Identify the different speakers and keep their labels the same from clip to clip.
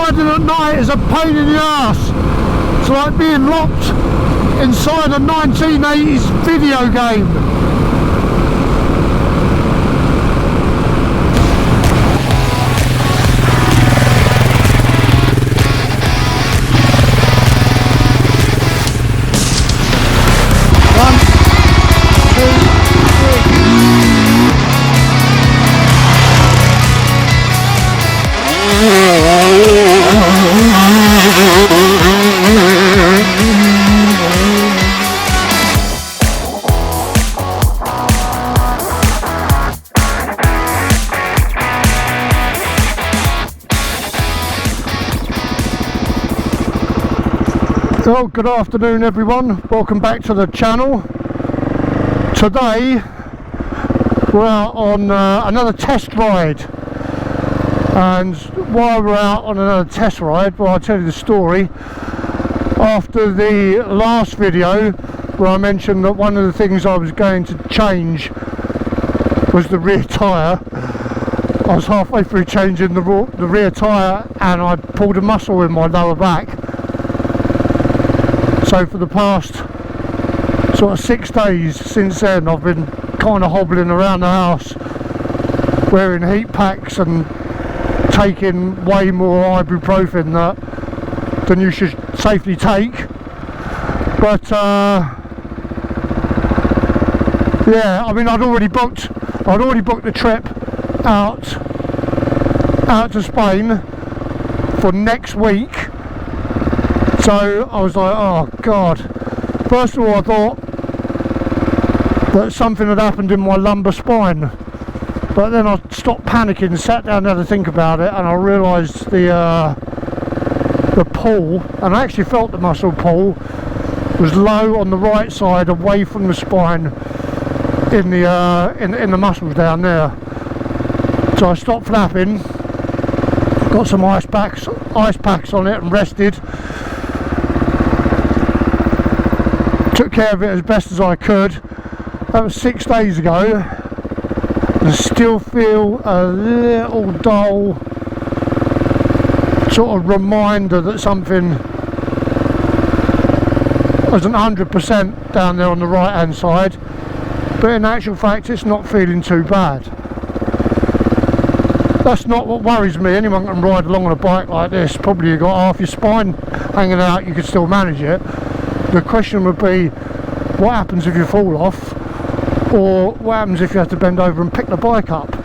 Speaker 1: riding at night is a pain in the ass. It's like being locked inside a 1980s video game. Well, good afternoon everyone, welcome back to the channel. Today we're out on another test ride, and while we're out on another test ride, well, I'll tell you the story. After the last video where I mentioned that one of the things I was going to change was the rear tyre, I was halfway through changing the rear tyre and I pulled a muscle in my lower back. So for the past sort of 6 days since then, I've been kind of hobbling around the house wearing heat packs and taking way more ibuprofen than you should safely take. But yeah, I mean, I'd already booked the trip out to Spain for next week. So I was like, oh God. First of all, I thought that something had happened in my lumbar spine, but then I stopped panicking, sat down and had to think about it, and I realised the pull, and I actually felt the muscle pull, was low on the right side, away from the spine, in the muscles down there. So I stopped flapping, got some ice packs on it, and rested. Took care of it as best as I could. That was 6 days ago. I still feel a little dull sort of reminder that something isn't 100% down there on the right hand side, but in actual fact it's not feeling too bad. That's not what worries me. Anyone can ride along on a bike like this. Probably you've got half your spine hanging out, you could still manage it. The question would be, what happens if you fall off, or what happens if you have to bend over and pick the bike up?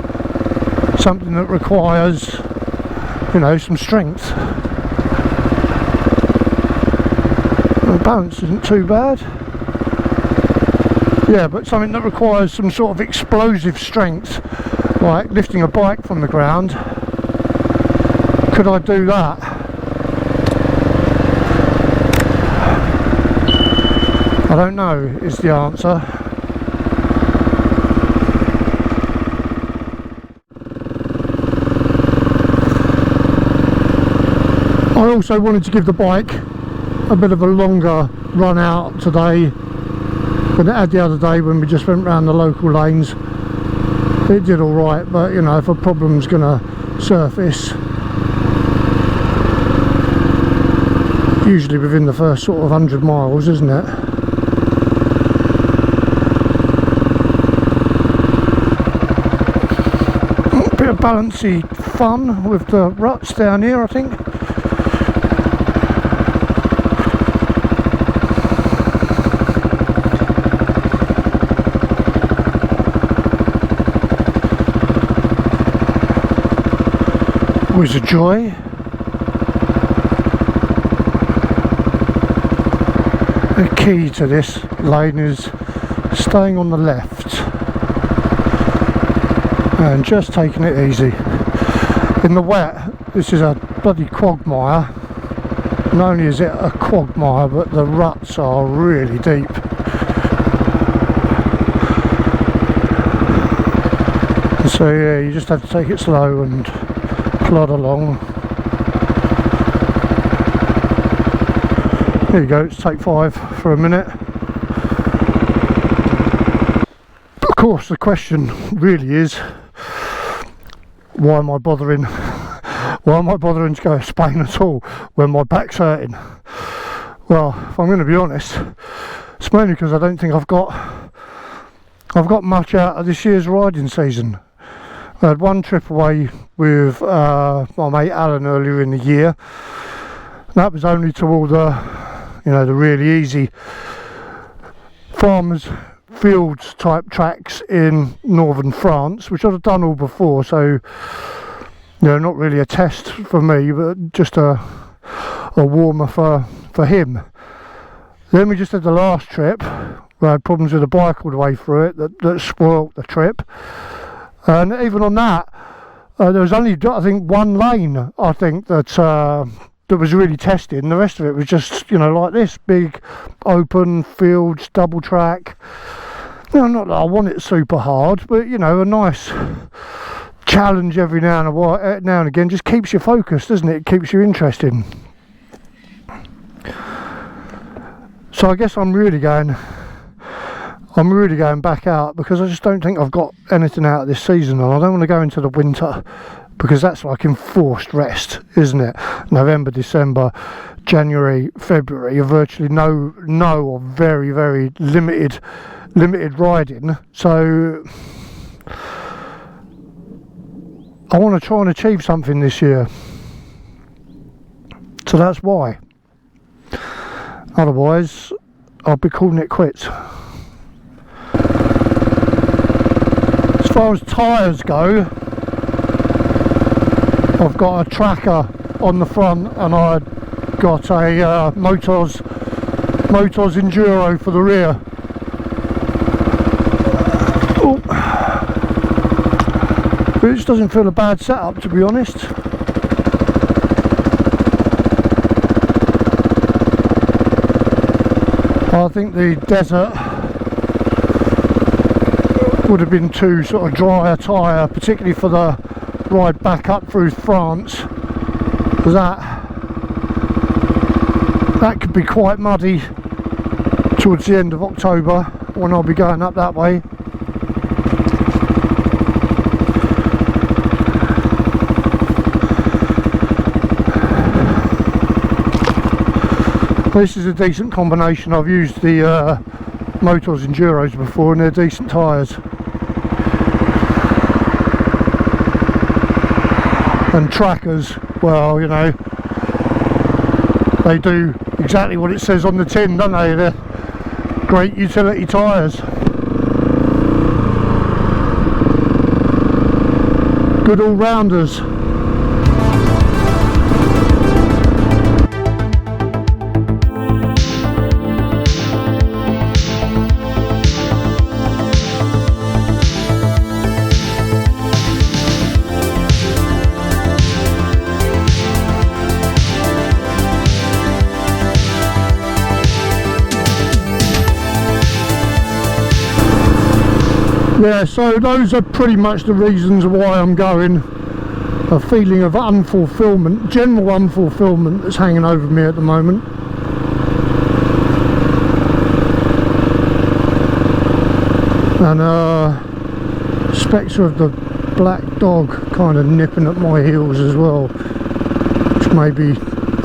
Speaker 1: Something that requires, you know, some strength. The balance isn't too bad. Yeah, but something that requires some sort of explosive strength, like lifting a bike from the ground. Could I do that? I don't know, is the answer. I also wanted to give the bike a bit of a longer run out today than it had the other day when we just went round the local lanes. It did alright, but you know, if a problem's gonna surface, usually within the first sort of 100 miles, isn't it? Bit of balancy fun with the ruts down here, I think. Always a joy. The key to this lane is staying on the left and just taking it easy. In the wet, this is a bloody quagmire. Not only is it a quagmire, but the ruts are really deep. So yeah, you just have to take it slow and plod along. There you go, it's take 5 for a minute. Of course, the question really is, why am I bothering? Why am I bothering to go to Spain at all when my back's hurting? Well, if I'm going to be honest, it's mainly because I don't think I've got much out of this year's riding season. I had one trip away with my mate Alan earlier in the year. That was only to all the, the really easy farmers' fields type tracks in northern France, which I've done all before, so not really a test for me, but just a warmer for him. Then we just had the last trip where I had problems with the bike all the way through it that spoilt the trip. And even on that, there was only, I think, one lane, that was really tested, and the rest of it was just, like this, big, open fields, double track. Not that I want it super hard, but, a nice challenge every now and again just keeps you focused, doesn't it? It keeps you interested. So I guess I'm really going back out because I just don't think I've got anything out of this season, and I don't want to go into the winter because that's like enforced rest, isn't it? November, December, January, February are virtually no or very, very limited riding. So I want to try and achieve something this year. So that's why. Otherwise, I'll be calling it quits. As far as tyres go, I've got a tracker on the front, and I've got a Motors Enduro for the rear. Which doesn't feel a bad setup, to be honest. I think the desert would have been too sort of dry a tyre, particularly for the ride back up through France, because that could be quite muddy towards the end of October when I'll be going up that way. This is a decent combination. I've used the Motors Enduros before, and they're decent tyres. And trackers, well, they do exactly what it says on the tin, don't they? They're great utility tyres. Good all-rounders. Yeah, so those are pretty much the reasons why I'm going. A feeling of unfulfillment, general unfulfillment that's hanging over me at the moment. And spectre of the black dog kind of nipping at my heels as well, which maybe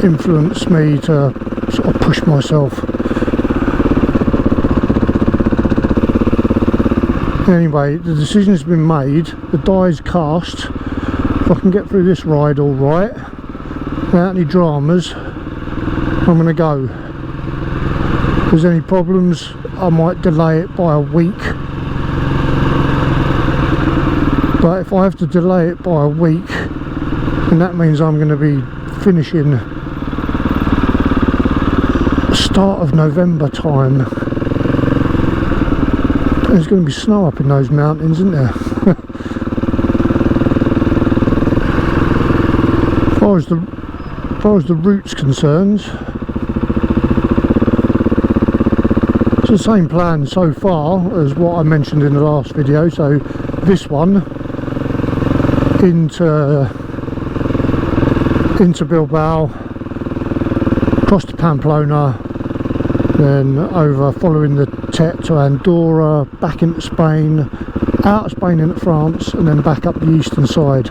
Speaker 1: influenced me to sort of push myself. Anyway, the decision's been made, the die's cast. If I can get through this ride all right, without any dramas, I'm going to go. If there's any problems, I might delay it by a week. But if I have to delay it by a week, then that means I'm going to be finishing start of November time. There's going to be snow up in those mountains, isn't there? As far as the route's concerned, it's the same plan so far as what I mentioned in the last video. So this one into Bilbao, across to Pamplona, then over following the TET to Andorra, back into Spain, out of Spain into France, and then back up the eastern side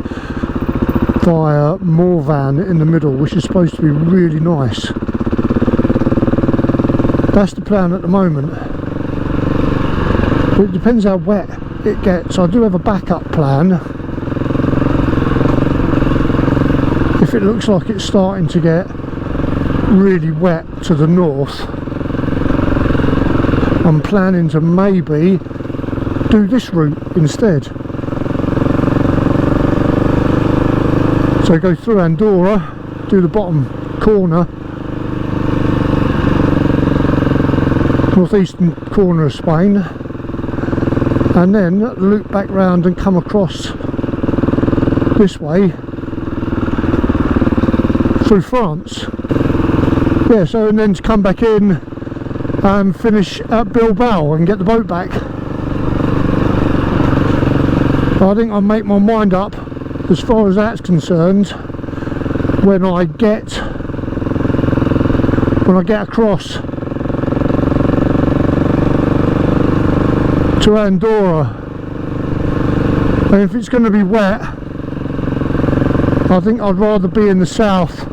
Speaker 1: by a Morvan in the middle, which is supposed to be really nice. That's the plan at the moment, but it depends how wet it gets. I do have a backup plan if it looks like it's starting to get really wet to the north. I'm planning to maybe do this route instead. So go through Andorra, do the bottom corner, northeastern corner of Spain, and then loop back round and come across this way through France. Yeah, so and then to come back in and finish at Bilbao and get the boat back. I think I'll make my mind up as far as that's concerned when I get across to Andorra. And if it's going to be wet, I think I'd rather be in the south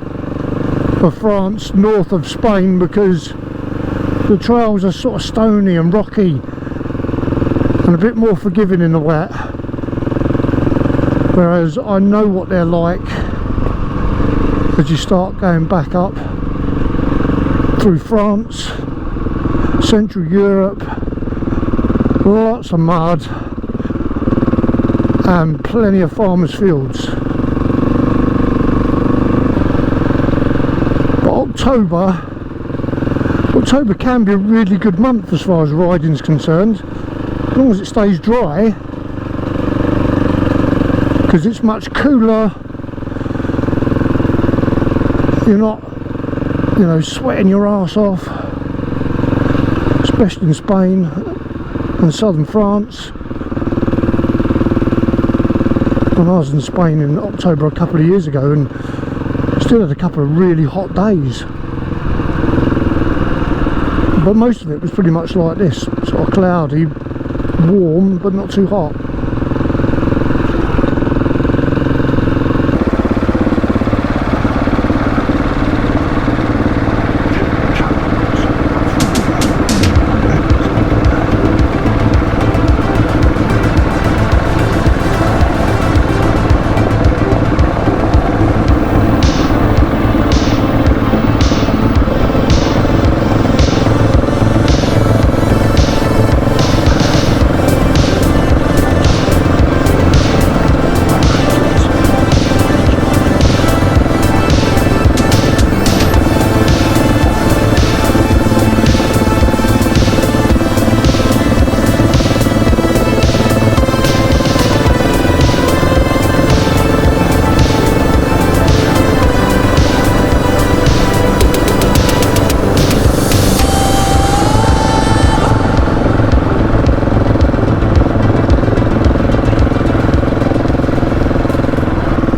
Speaker 1: of France, north of Spain, because the trails are sort of stony and rocky and a bit more forgiving in the wet, whereas I know what they're like as you start going back up through France, Central Europe. Lots of mud and plenty of farmers' fields. But October can be a really good month as far as riding's concerned, as long as it stays dry, because it's much cooler. You're not, you know, sweating your arse off, especially in Spain and southern France. When I was in Spain in October a couple of years ago, and still had a couple of really hot days, but most of it was pretty much like this, sort of cloudy, warm but not too hot.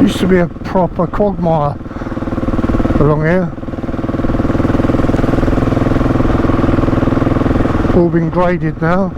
Speaker 1: Used to be a proper quagmire along here, all been graded now.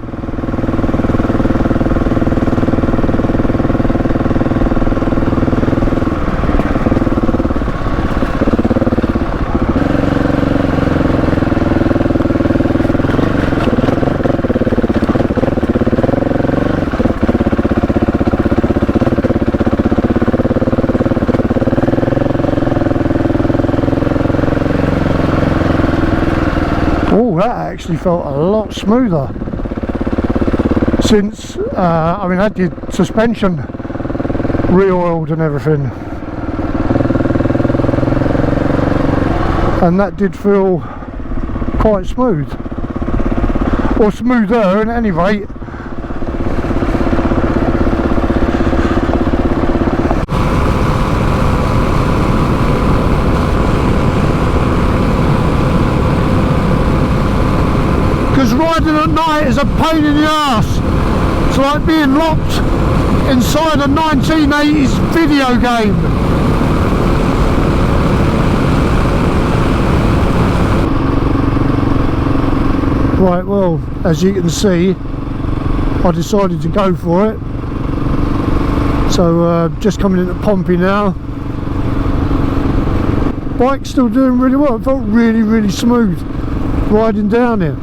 Speaker 1: That actually felt a lot smoother since I mean, I did suspension re-oiled and everything, and that did feel quite smooth, or smoother at any rate. Because riding at night is a pain in the arse. It's like being locked inside a 1980s video game. Right, well, as you can see, I decided to go for it. So just coming into Pompey now, Bike's still doing really well. It felt really, really smooth riding down here.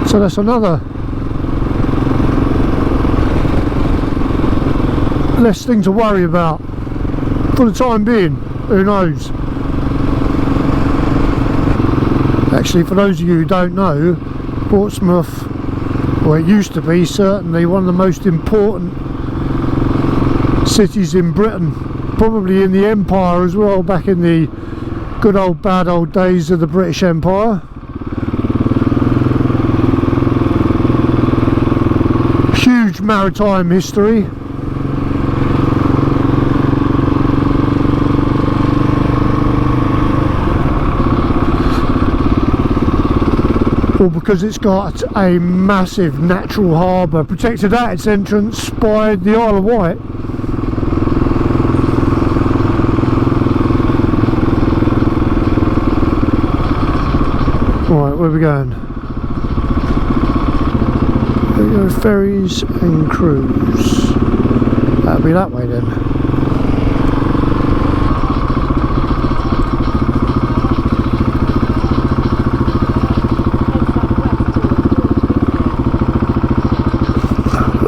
Speaker 1: So that's another less thing to worry about for the time being. Who knows? Actually, for those of you who don't know, Portsmouth, well, it used to be certainly one of the most important cities in Britain, probably in the Empire as well, back in the good old bad old days of the British Empire. Huge maritime history. Well, because it's got a massive natural harbour protected at its entrance by the Isle of Wight. Right, where are we going? There we go, ferries and cruise. That'll be that way then.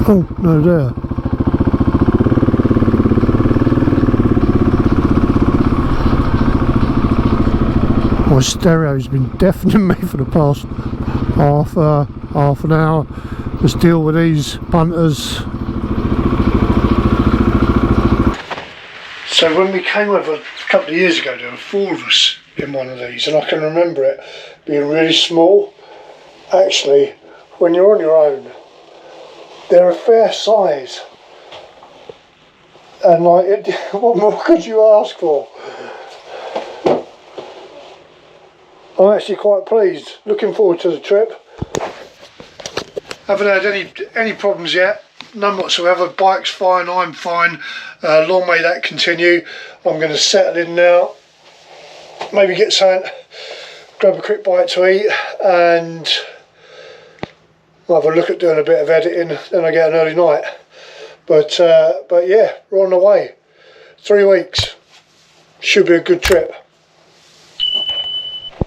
Speaker 1: Oh, no, there. My stereo's been deafening me for the past half an hour. Let's deal with these punters. So when we came over a couple of years ago, there were 4 of us in one of these, and I can remember it being really small. Actually, when you're on your own, they're a fair size, and like, what more could you ask for? I'm actually quite pleased. Looking forward to the trip. Haven't had any problems yet, none whatsoever. Bike's fine, I'm fine. Long may that continue. I'm going to settle in now. Maybe get something, grab a quick bite to eat, and I'll have a look at doing a bit of editing, then I get an early night. But yeah, we're on the way. 3 weeks. Should be a good trip.